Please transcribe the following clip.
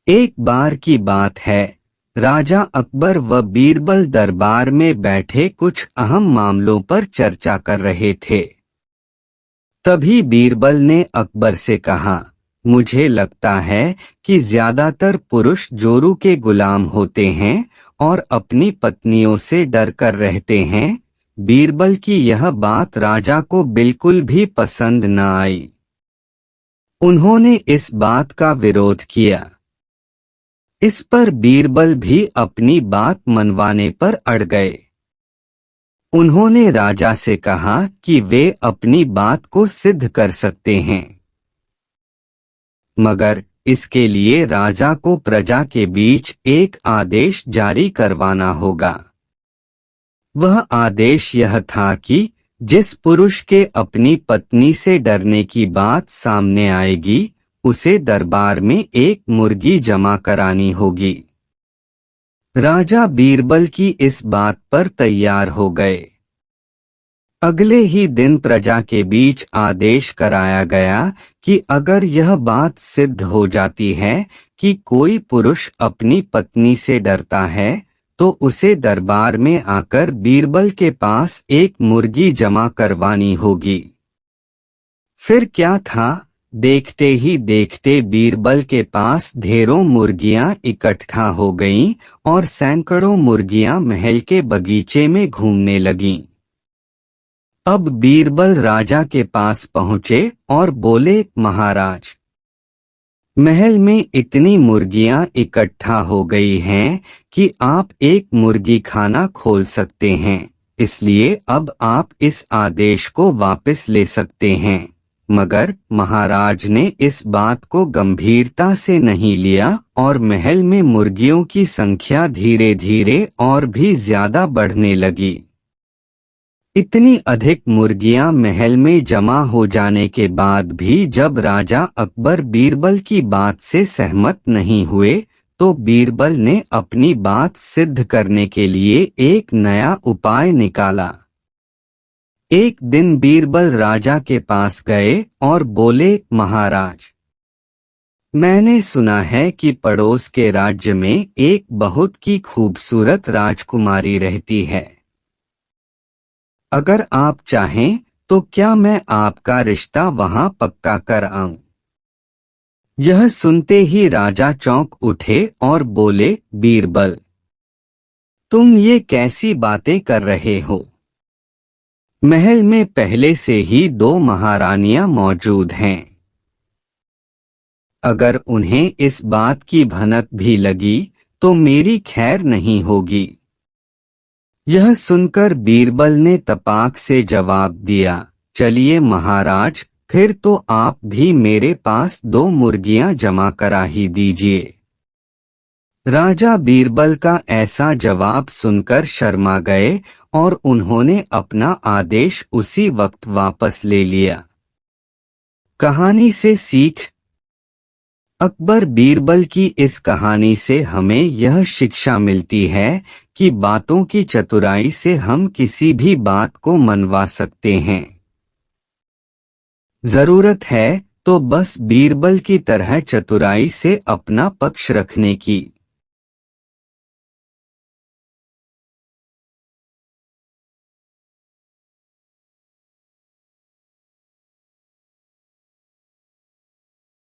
एक बार की बात है, राजा अकबर व बीरबल दरबार में बैठे कुछ अहम मामलों पर चर्चा कर रहे थे। तभी बीरबल ने अकबर से कहा, मुझे लगता है कि ज्यादातर पुरुष जोरू के गुलाम होते हैं और अपनी पत्नियों से डर कर रहते हैं। बीरबल की यह बात राजा को बिल्कुल भी पसंद न आई। उन्होंने इस बात का विरोध किया। इस पर बीरबल भी अपनी बात मनवाने पर अड़ गए। उन्होंने राजा से कहा कि वे अपनी बात को सिद्ध कर सकते हैं, मगर इसके लिए राजा को प्रजा के बीच एक आदेश जारी करवाना होगा। वह आदेश यह था कि जिस पुरुष के अपनी पत्नी से डरने की बात सामने आएगी, उसे दरबार में एक मुर्गी जमा करानी होगी। राजा बीरबल की इस बात पर तैयार हो गए। अगले ही दिन प्रजा के बीच आदेश कराया गया कि अगर यह बात सिद्ध हो जाती है कि कोई पुरुष अपनी पत्नी से डरता है, तो उसे दरबार में आकर बीरबल के पास एक मुर्गी जमा करवानी होगी। फिर क्या था, देखते ही देखते बीरबल के पास ढेरों मुर्गियां इकट्ठा हो गईं और सैकड़ों मुर्गियां महल के बगीचे में घूमने लगीं। अब बीरबल राजा के पास पहुंचे और बोले, महाराज, महल में इतनी मुर्गियां इकट्ठा हो गई हैं कि आप एक मुर्गी खाना खोल सकते हैं, इसलिए अब आप इस आदेश को वापस ले सकते हैं। मगर महाराज ने इस बात को गंभीरता से नहीं लिया और महल में मुर्गियों की संख्या धीरे धीरे और भी ज्यादा बढ़ने लगी। इतनी अधिक मुर्गियां महल में जमा हो जाने के बाद भी जब राजा अकबर बीरबल की बात से सहमत नहीं हुए, तो बीरबल ने अपनी बात सिद्ध करने के लिए एक नया उपाय निकाला। एक दिन बीरबल राजा के पास गए और बोले, महाराज, मैंने सुना है कि पड़ोस के राज्य में एक बहुत की खूबसूरत राजकुमारी रहती है। अगर आप चाहें तो क्या मैं आपका रिश्ता वहां पक्का कर आऊं? यह सुनते ही राजा चौंक उठे और बोले, बीरबल, तुम ये कैसी बातें कर रहे हो? महल में पहले से ही 2 महारानियां मौजूद हैं। अगर उन्हें इस बात की भनक भी लगी तो मेरी खैर नहीं होगी। यह सुनकर बीरबल ने तपाक से जवाब दिया, चलिए महाराज, फिर तो आप भी मेरे पास 2 मुर्गियां जमा करा ही दीजिए। राजा बीरबल का ऐसा जवाब सुनकर शर्मा गए और उन्होंने अपना आदेश उसी वक्त वापस ले लिया। कहानी से सीख। अकबर बीरबल की इस कहानी से हमें यह शिक्षा मिलती है कि बातों की चतुराई से हम किसी भी बात को मनवा सकते हैं। जरूरत है तो बस बीरबल की तरह चतुराई से अपना पक्ष रखने की।